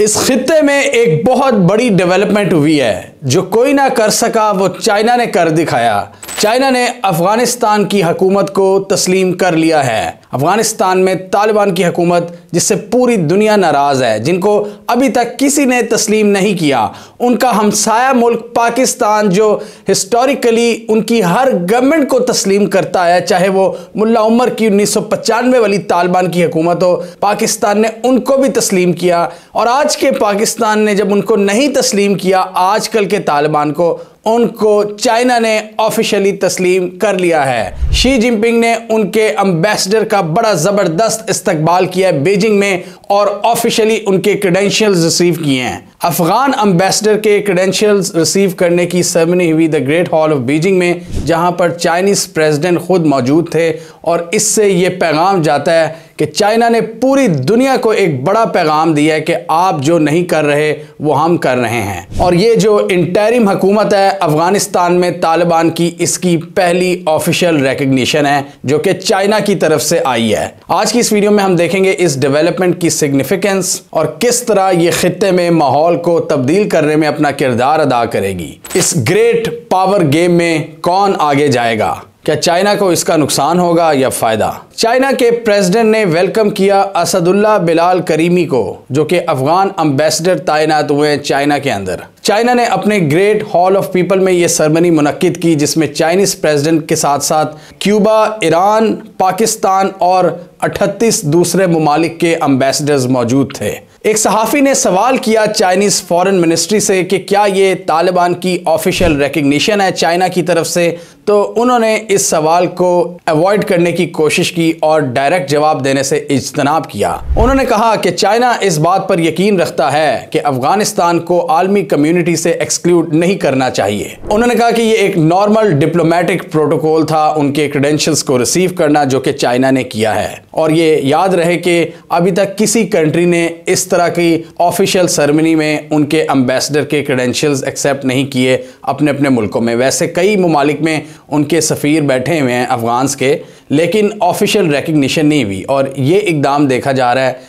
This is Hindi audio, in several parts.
इस खित्ते में एक बहुत बड़ी डेवलपमेंट हुई है। जो कोई ना कर सका वो चाइना ने कर दिखाया। चाइना ने अफगानिस्तान की हुकूमत को तस्लीम कर लिया है। अफगानिस्तान में तालिबान की हुकूमत जिससे पूरी दुनिया नाराज है, जिनको अभी तक किसी ने तस्लीम नहीं किया। उनका हमसाया मुल्क पाकिस्तान जो हिस्टोरिकली उनकी हर गवर्नमेंट को तस्लीम करता है, चाहे वो मुल्ला उमर की 1995 वाली तालिबान की हुकूमत हो, पाकिस्तान ने उनको भी तस्लीम किया। और आज के पाकिस्तान ने जब उनको नहीं तस्लीम किया, आजकल के तालिबान को, उनको चाइना ने ऑफिशियली तस्लीम कर लिया है। शी जिनपिंग ने उनके एम्बेसडर का बड़ा जबरदस्त इस्तकबाल किया है बीजिंग में और ऑफिशियली उनके क्रेडेंशियल्स रिसीव किए हैं। अफगान एम्बेसडर के क्रेडेंशियल्स रिसीव करने की सेरेमनी हुई the great hall of Beijing में, जहां पर चाइनीज प्रेसिडेंट खुद मौजूद थे। और इससे यह पैगाम जाता है कि चाइना ने पूरी दुनिया को एक बड़ा पैगाम दिया है कि आप जो नहीं कर रहे वो हम कर रहे हैं। और ये जो इंटरिम हुकूमत है अफगानिस्तान में तालिबान की, इसकी पहली ऑफिशियल रिकग्निशन है जो कि चाइना की तरफ से आई है। आज की इस वीडियो में हम देखेंगे इस डेवलपमेंट की सिग्निफिकेंस और किस तरह ये खित्ते में माहौल को तब्दील करने में अपना किरदार अदा करेगी। इस ग्रेट पावर गेम में कौन आगे जाएगा? क्या चाइना को इसका नुकसान होगा या फायदा? चाइना के प्रेसिडेंट ने वेलकम किया असदुल्ला बिलाल करीमी को, जो कि अफगान एम्बेसडर तैनात हुए हैं चाइना के अंदर। चाइना ने अपने ग्रेट हॉल ऑफ पीपल में यह सेरेमनी मुनक्किद की, जिसमें चाइनीज प्रेसिडेंट के साथ साथ क्यूबा, ईरान, पाकिस्तान और 38 दूसरे ममालिक के एम्बेसडर्स मौजूद थे। एक सहाफ़ी ने सवाल किया चाइनीज फॉरेन मिनिस्ट्री से कि क्या ये तालिबान की ऑफिशियल रिकग्निशन है चाइना की तरफ से, तो उन्होंने इस सवाल को अवॉइड करने की कोशिश की और डायरेक्ट जवाब देने से इज्तनाब किया। उन्होंने कहा कि चाइना इस बात पर यकीन रखता है कि अफगानिस्तान को आलमी कम्युनिटी से एक्सक्लूड नहीं करना चाहिए। उन्होंने कहा कि ये एक नॉर्मल डिप्लोमेटिक प्रोटोकॉल था उनके क्रेडेंशियल्स को रिसीव करना, जो कि चाइना ने किया है। और ये याद रहे कि अभी तक किसी कंट्री ने इस तरह की ऑफिशियल सेरेमनी में उनके एम्बेसडर के क्रेडेंशियल्स एक्सेप्ट नहीं किए अपने अपने मुल्कों में। वैसे कई ममालिक में उनके सफ़ीर बैठे हुए हैं अफगान्स के, लेकिन ऑफिशियल रिकग्निशन नहीं हुई। और ये इकदाम देखा जा रहा है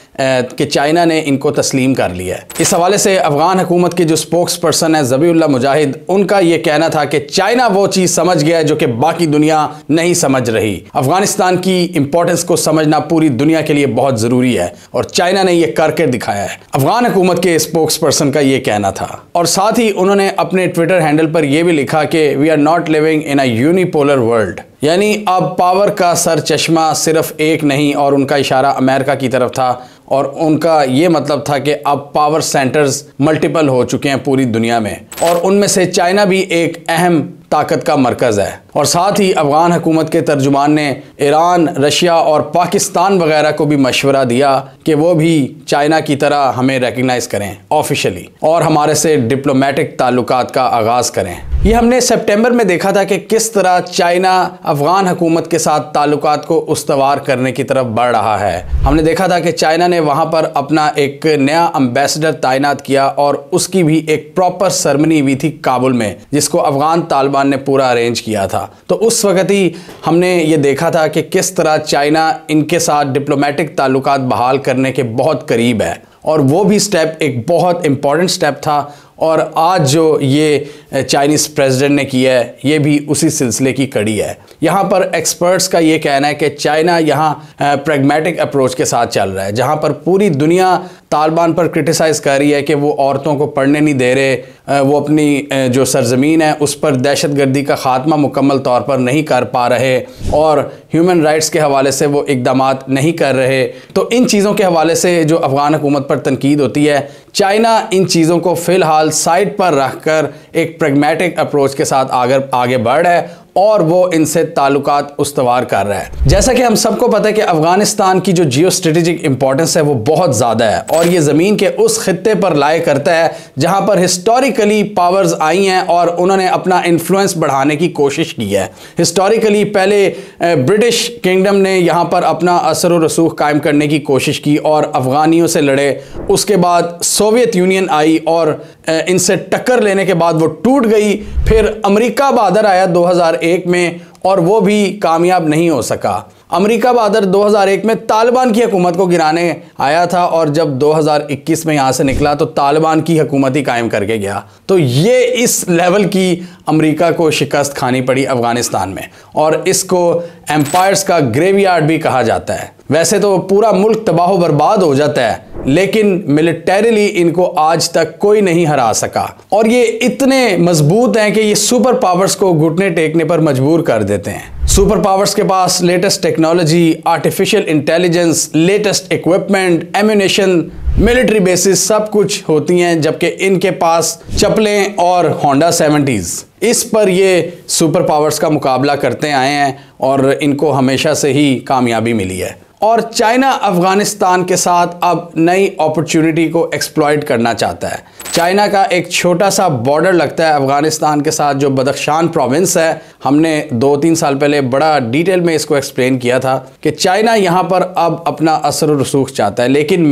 कि चाइना ने इनको तस्लीम कर लिया है। इस हवाले से अफगान हुकूमत के जो स्पोक्स पर्सन है ज़बीउल्लाह मुजाहिद, उनका ये कहना था कि चाइना वो चीज़ समझ गया है जो कि बाकी दुनिया नहीं समझ रही। अफगानिस्तान की इंपॉर्टेंस को समझना पूरी दुनिया के लिए बहुत ज़रूरी है और चाइना ने यह करके दिखाया है। अफगान हुकूमत के स्पोक्स पर्सन का ये कहना था। और साथ ही उन्होंने अपने ट्विटर हैंडल पर यह भी लिखा कि we are not living in a unipolar world, यानी अब पावर का सर चश्मा सिर्फ एक नहीं, और उनका इशारा अमेरिका की तरफ था। और उनका ये मतलब था कि अब पावर सेंटर्स मल्टीपल हो चुके हैं पूरी दुनिया में, और उनमें से चाइना भी एक अहम ताकत का मरकज़ है। और साथ ही अफगान हुकूमत के तर्जुमान ने ईरान, रशिया और पाकिस्तान वगैरह को भी मशवरा दिया कि वो भी चाइना की तरह हमें रेकग्नाइज करें ऑफिशियली और हमारे से डिप्लोमेटिक ताल्लुकात का आगाज़ करें। ये हमने सितंबर में देखा था कि किस तरह चाइना अफगान हुकूमत के साथ ताल्लुकात को उस्तवार करने की तरफ बढ़ रहा है। हमने देखा था कि चाइना ने वहाँ पर अपना एक नया एम्बेसडर तैनात किया और उसकी भी एक प्रॉपर सेरेमनी हुई थी काबुल में, जिसको अफगान तालिबान ने पूरा अरेंज किया था। तो उस वक्त ही हमने ये देखा था कि किस तरह चाइना इनके साथ डिप्लोमेटिक ताल्लुकात बहाल करने के बहुत करीब है, और वो भी स्टेप एक बहुत इंपॉर्टेंट स्टेप था। और आज जो ये चाइनीज़ प्रेसिडेंट ने किया है, ये भी उसी सिलसिले की कड़ी है। यहाँ पर एक्सपर्ट्स का ये कहना है कि चाइना यहाँ प्रैग्मेटिक अप्रोच के साथ चल रहा है, जहाँ पर पूरी दुनिया तालिबान पर क्रिटिसाइज़ कर रही है कि वो औरतों को पढ़ने नहीं दे रहे, वो अपनी जो सरजमीन है उस पर दहशतगर्दी का खात्मा मुकम्मल तौर पर नहीं कर पा रहे, और ह्यूमन राइट्स के हवाले से वो इक़दामात नहीं कर रहे। तो इन चीज़ों के हवाले से जो अफ़गान हुकूमत पर तनकीद होती है, चाइना इन चीज़ों को फ़िलहाल साइड पर रखकर एक प्रैग्मेटिक अप्रोच के साथ आगे बढ़ रहा है और वो इनसे ताल्लुकात उस्तवार कर रहा है। जैसा कि हम सबको पता है कि अफगानिस्तान की जो जियो स्ट्रेटेजिक इंपॉर्टेंस है वो बहुत ज़्यादा है, और ये ज़मीन के उस खित्ते पर लाया करता है जहाँ पर हिस्टोरिकली पावर्स आई हैं और उन्होंने अपना इन्फ्लुएंस बढ़ाने की कोशिश की है। हिस्टोरिकली पहले ब्रिटिश किंगडम ने यहाँ पर अपना असर और रसूख कायम करने की कोशिश की और अफ़गानियों से लड़े। उसके बाद सोवियत यूनियन आई और इनसे टक्कर लेने के बाद वो टूट गई। फिर अमेरिका बहादुर आया 2001 में और वो भी कामयाब नहीं हो सका। अमेरिका बहादुर 2001 में तालिबान की हुकूमत को गिराने आया था और जब 2021 में यहाँ से निकला तो तालिबान की हुकूमत ही कायम करके गया। तो ये इस लेवल की अमेरिका को शिकस्त खानी पड़ी अफगानिस्तान में, और इसको एम्पायर्स का ग्रेवयार्ड भी कहा जाता है। वैसे तो पूरा मुल्क तबाह बर्बाद हो जाता है, लेकिन मिलिटरीली इनको आज तक कोई नहीं हरा सका, और ये इतने मजबूत हैं कि ये सुपर पावर्स को घुटने टेकने पर मजबूर कर देते हैं। सुपर पावर्स के पास latest technology, artificial intelligence, latest equipment, ammunition, military bases सब कुछ होती हैं, जबकि इनके पास चप्पलें और होंडा 70s। इस पर ये सुपर पावर्स का मुकाबला करते आए हैं और इनको हमेशा से ही कामयाबी मिली है। और चाइना अफगानिस्तान के साथ अब नई अपॉर्चुनिटी को एक्सप्लॉइट करना चाहता है। चाइना का एक छोटा सा बॉर्डर लगता है अफगानिस्तान के साथ, जो बदख्शान प्रोविंस है। हमने 2-3 साल पहले बड़ा डिटेल में इसको एक्सप्लेन किया था कि चाइना यहाँ पर अब अपना असर रसूख चाहता है, लेकिन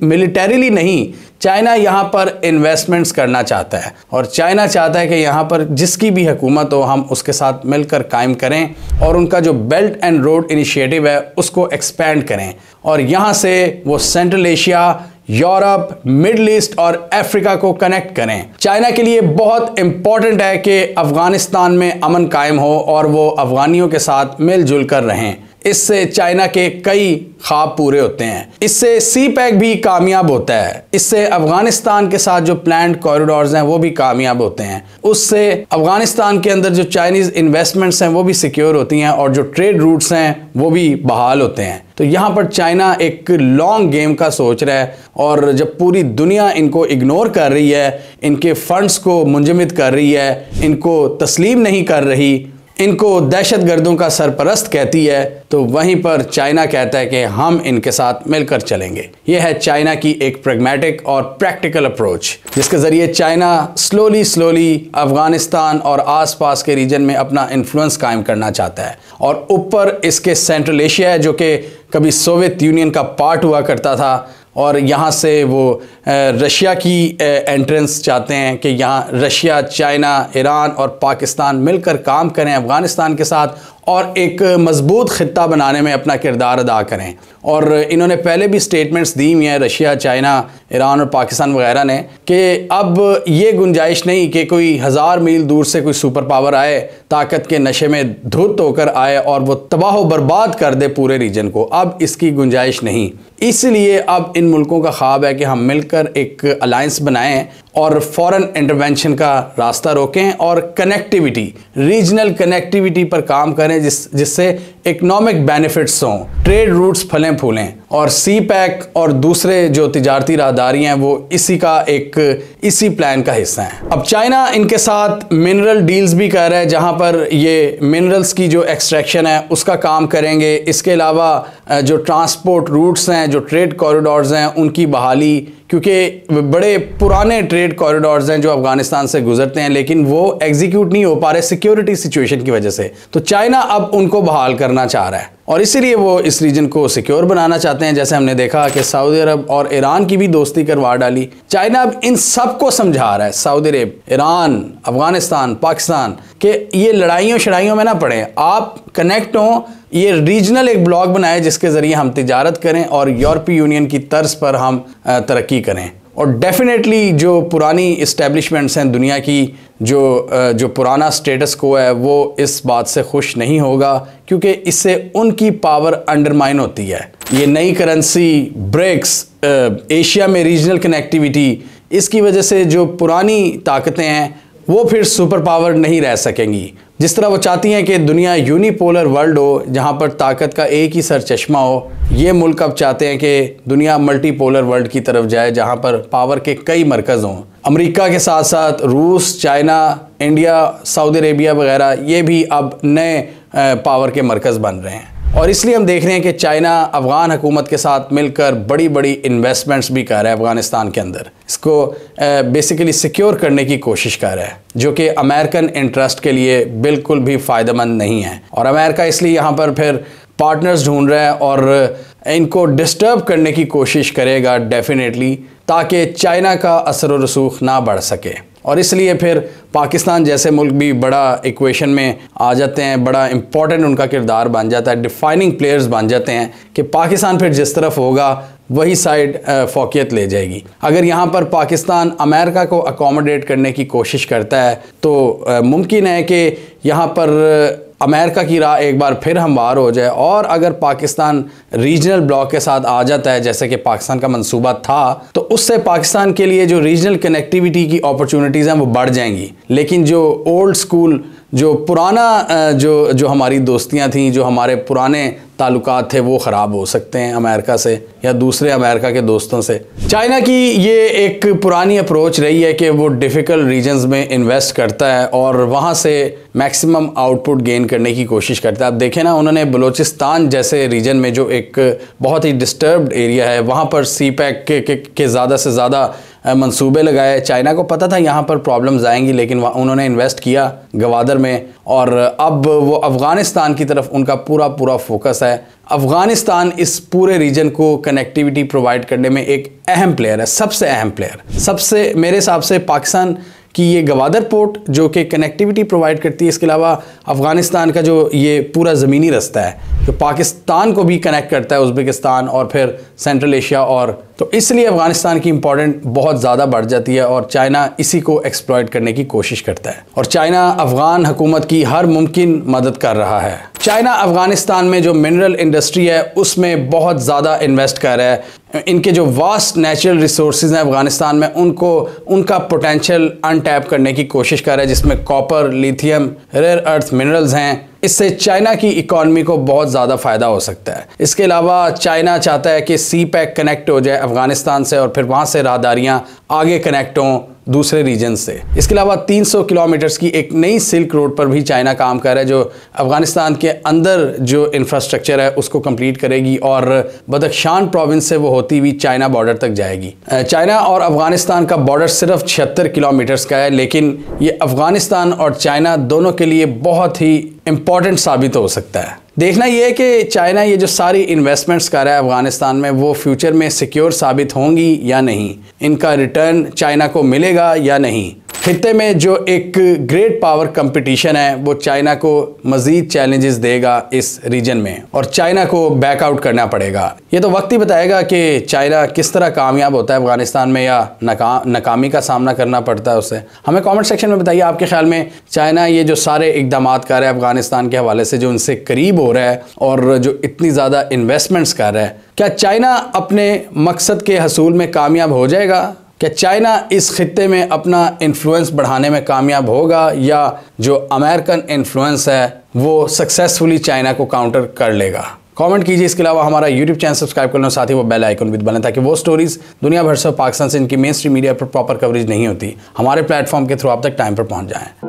मिलिटरीली नहीं। चाइना यहाँ पर इन्वेस्टमेंट्स करना चाहता है, और चाइना चाहता है कि यहाँ पर जिसकी भी हुकूमत हो हम उसके साथ मिलकर कायम करें, और उनका जो बेल्ट एंड रोड इनिशिएटिव है उसको एक्सपैंड करें, और यहाँ से वो central Asia, Europe, middle east और अफ्रीका को कनेक्ट करें। चाइना के लिए बहुत इंपॉर्टेंट है कि अफगानिस्तान में अमन कायम हो और वो अफगानियों के साथ मिलजुल कर रहें। इससे चाइना के कई ख्वाब पूरे होते हैं। इससे सी पैक भी कामयाब होता है। इससे अफगानिस्तान के साथ जो प्लान्ड कॉरिडोर्स हैं वो भी कामयाब होते हैं। उससे अफगानिस्तान के अंदर जो चाइनीज़ इन्वेस्टमेंट्स हैं वो भी सिक्योर होती हैं, और जो ट्रेड रूट्स हैं वो भी बहाल होते हैं। तो यहाँ पर चाइना एक लॉन्ग गेम का सोच रहा है, और जब पूरी दुनिया इनको इग्नोर कर रही है, इनके फंड्स को मुंजमद कर रही है, इनको तस्लीम नहीं कर रही, इनको दहशतगर्दों का सरपरस्त कहती है, तो वहीं पर चाइना कहता है कि हम इनके साथ मिलकर चलेंगे। यह है चाइना की एक प्रैग्मेटिक और प्रैक्टिकल अप्रोच, जिसके ज़रिए चाइना स्लोली अफगानिस्तान और आसपास के रीजन में अपना इन्फ्लुएंस कायम करना चाहता है। और ऊपर इसके सेंट्रल एशिया है, जो कि कभी सोवियत यूनियन का पार्ट हुआ करता था, और यहाँ से वो रशिया की एंट्रेंस चाहते हैं कि यहाँ रशिया, चाइना, ईरान और पाकिस्तान मिलकर काम करें अफ़गानिस्तान के साथ, और एक मजबूत ख़ित्ता बनाने में अपना किरदार अदा करें। और इन्होंने पहले भी स्टेटमेंट्स दी हुई हैं, रशिया, चाइना, ईरान और पाकिस्तान वगैरह ने, कि अब ये गुंजाइश नहीं कि कोई 1000 मील दूर से कोई सुपर पावर आए, ताकत के नशे में धुत होकर आए और वो तबाह व बर्बाद कर दे पूरे रीजन को। अब इसकी गुंजाइश नहीं। इसलिए अब इन मुल्कों का ख्वाब है कि हम मिलकर एक अलायंस बनाएं और फॉरेन इंटरवेंशन का रास्ता रोकें, और कनेक्टिविटी, रीजनल कनेक्टिविटी पर काम करें, जिससे इकोनॉमिक बेनिफिट्स हों, ट्रेड रूट्स फलें फूलें। और सी पैक और दूसरे जो तिजारती राहदारी हैं वो इसी प्लान का हिस्सा हैं। अब चाइना इनके साथ मिनरल डील्स भी कर रहा है, जहां पर ये मिनरल्स की जो एक्सट्रैक्शन है उसका काम करेंगे। इसके अलावा जो ट्रांसपोर्ट रूट्स हैं, जो ट्रेड कॉरिडोर्स हैं, उनकी बहाली, क्योंकि बड़े पुराने ट्रेड कॉरिडोर्स हैं जो अफगानिस्तान से गुजरते हैं, लेकिन वो एग्जीक्यूट नहीं हो पा रहे सिक्योरिटी सिचुएशन की वजह से। तो चाइना अब उनको बहाल करना चाह रहा है, और इसीलिए वो इस रीजन को सिक्योर बनाना चाहते हैं। जैसे हमने देखा कि सऊदी अरब और ईरान की भी दोस्ती करवा डाली। चाइना अब इन सबको समझा रहा है, सऊदी अरब, ईरान, अफगानिस्तान, पाकिस्तान, कि ये लड़ाइयों शड़ाइयों में ना पड़े, आप कनेक्ट हों, ये रीजनल एक ब्लॉक बनाए जिसके ज़रिए हम तिजारत करें और यूरोपीय यूनियन की तर्ज पर हम तरक्की करें। और डेफिनेटली जो पुरानी इस्टेब्लिशमेंट्स हैं दुनिया की, जो पुराना स्टेटस को है, वो इस बात से खुश नहीं होगा, क्योंकि इससे उनकी पावर अंडरमाइन होती है। ये नई करेंसी, ब्रिक्स, एशिया में रीजनल कनेक्टिविटी, इसकी वजह से जो पुरानी ताकतें हैं वो फिर सुपर पावर नहीं रह सकेंगी। जिस तरह वो चाहती हैं कि दुनिया यूनिपोलर वर्ल्ड हो, जहाँ पर ताकत का एक ही सर चश्मा हो, ये मुल्क अब चाहते हैं कि दुनिया मल्टीपोलर वर्ल्ड की तरफ जाए, जहाँ पर पावर के कई मरकज़ हों। अमेरिका के साथ साथ रूस, चाइना, इंडिया, सऊदी अरेबिया वगैरह, ये भी अब नए पावर के मरकज़ बन रहे हैं। और इसलिए हम देख रहे हैं कि चाइना अफ़गान हुकूमत के साथ मिलकर बड़ी बड़ी इन्वेस्टमेंट्स भी कर रहा है अफ़गानिस्तान के अंदर। इसको बेसिकली सिक्योर करने की कोशिश कर रहा है, जो कि अमेरिकन इंटरेस्ट के लिए बिल्कुल भी फ़ायदेमंद नहीं है। और अमेरिका इसलिए यहाँ पर फिर पार्टनर्स ढूंढ रहा है और इनको डिस्टर्ब करने की कोशिश करेगा डेफिनेटली, ताकि चाइना का असर व रसूख ना बढ़ सके। और इसलिए फिर पाकिस्तान जैसे मुल्क भी बड़ा इक्वेशन में आ जाते हैं, बड़ा इंपॉर्टेंट उनका किरदार बन जाता है, डिफाइनिंग प्लेयर्स बन जाते हैं कि पाकिस्तान फिर जिस तरफ होगा वही साइड फोकियत ले जाएगी। अगर यहाँ पर पाकिस्तान अमेरिका को अकोमोडेट करने की कोशिश करता है तो मुमकिन है कि यहाँ पर अमेरिका की राह एक बार फिर हमवार हो जाए, और अगर पाकिस्तान रीजनल ब्लॉक के साथ आ जाता है जैसे कि पाकिस्तान का मंसूबा था, तो उससे पाकिस्तान के लिए जो रीजनल कनेक्टिविटी की अपॉर्चुनिटीज़ हैं वो बढ़ जाएंगी। लेकिन जो ओल्ड स्कूल, जो पुराना जो हमारी दोस्तियां थीं, जो हमारे पुराने ताल्लुकात थे, वो ख़राब हो सकते हैं अमेरिका से या दूसरे अमेरिका के दोस्तों से। चाइना की ये एक पुरानी अप्रोच रही है कि वो डिफ़िकल्ट रीजन्स में इन्वेस्ट करता है और वहाँ से मैक्सिमम आउटपुट गेन करने की कोशिश करता है। आप देखें ना, उन्होंने बलूचिस्तान जैसे रीजन में जो एक बहुत ही डिस्टर्ब्ड एरिया है, वहाँ पर CPEC के ज़्यादा से ज़्यादा मंसूबे लगाए। चाइना को पता था यहाँ पर प्रॉब्लम्स आएंगी, लेकिन उन्होंने इन्वेस्ट किया गवादर में, और अब वो अफ़गानिस्तान की तरफ उनका पूरा फोकस है। अफ़गानिस्तान इस पूरे रीजन को कनेक्टिविटी प्रोवाइड करने में एक अहम प्लेयर है, सबसे अहम प्लेयर। सबसे मेरे हिसाब से पाकिस्तान कि ये गवादर पोर्ट जो कि कनेक्टिविटी प्रोवाइड करती है, इसके अलावा अफ़गानिस्तान का जो ये पूरा ज़मीनी रास्ता है जो पाकिस्तान को भी कनेक्ट करता है, उज़्बेकिस्तान और फिर सेंट्रल एशिया, और तो इसलिए अफ़गानिस्तान की इंपॉर्टेंट बहुत ज़्यादा बढ़ जाती है और चाइना इसी को एक्सप्लॉइट करने की कोशिश करता है। और चाइना अफ़गान हुकूमत की हर मुमकिन मदद कर रहा है। चाइना अफ़गानिस्तान में जो मिनरल इंडस्ट्री है उसमें बहुत ज़्यादा इन्वेस्ट कर रहा है। इनके जो वास्ट नेचुरल रिसोर्सेज हैं अफ़गानिस्तान में, उनका पोटेंशियल अनटैप करने की कोशिश कर रहा है, जिसमें copper, lithium, rare earth minerals हैं। इससे चाइना की इकॉनमी को बहुत ज़्यादा फ़ायदा हो सकता है। इसके अलावा चाइना चाहता है कि CPEC कनेक्ट हो जाए अफ़गानिस्तान से और फिर वहाँ से राहदारियाँ आगे कनेक्ट हों दूसरे रीजन से। इसके अलावा 300 किलोमीटर्स की एक नई सिल्क रोड पर भी चाइना काम कर रहा है, जो अफ़गानिस्तान के अंदर जो इंफ्रास्ट्रक्चर है उसको कंप्लीट करेगी और बदख्शान प्रोविंस से वो होती हुई चाइना बॉर्डर तक जाएगी। चाइना और अफ़गानिस्तान का बॉर्डर सिर्फ 76 किलोमीटर्स का है, लेकिन ये अफ़गानिस्तान और चाइना दोनों के लिए बहुत ही इम्पॉर्टेंट साबित हो सकता है। देखना यह है कि चाइना ये जो सारी इन्वेस्टमेंट्स कर रहा है अफ़गानिस्तान में, वो फ्यूचर में सिक्योर साबित होंगी या नहीं, इनका रिटर्न चाइना को मिलेगा या नहीं। खित्ते में जो एक ग्रेट पावर कंपटीशन है वो चाइना को मज़ीद चैलेंजेस देगा इस रीजन में, और चाइना को बैकआउट करना पड़ेगा। ये तो वक्त ही बताएगा कि चाइना किस तरह कामयाब होता है अफ़गानिस्तान में या नाकामी का सामना करना पड़ता है उसे। हमें कमेंट सेक्शन में बताइए आपके ख्याल में चाइना ये जो सारे इक़दाम कर रहा है अफ़गानिस्तान के हवाले से, जो उनसे करीब हो रहा है और जो इतनी ज़्यादा इन्वेस्टमेंट्स कर रहा है, क्या चाइना अपने मकसद के हसूल में कामयाब हो जाएगा? क्या चाइना इस खित्ते में अपना इन्फ्लुएंस बढ़ाने में कामयाब होगा, या जो अमेरिकन इन्फ्लुएंस है वो सक्सेसफुली चाइना को काउंटर कर लेगा? कमेंट कीजिए। इसके अलावा हमारा यूट्यूब चैनल सब्सक्राइब करना, साथ ही वो बेल आइकन भी दबाना, ताकि वो स्टोरीज़ दुनिया भर से पाकिस्तान से इनकी मेन स्ट्रीम मीडिया पर प्रॉपर कवरेज नहीं होती, हमारे प्लेटफॉर्म के थ्रू आप तक टाइम पर पहुंच जाएं।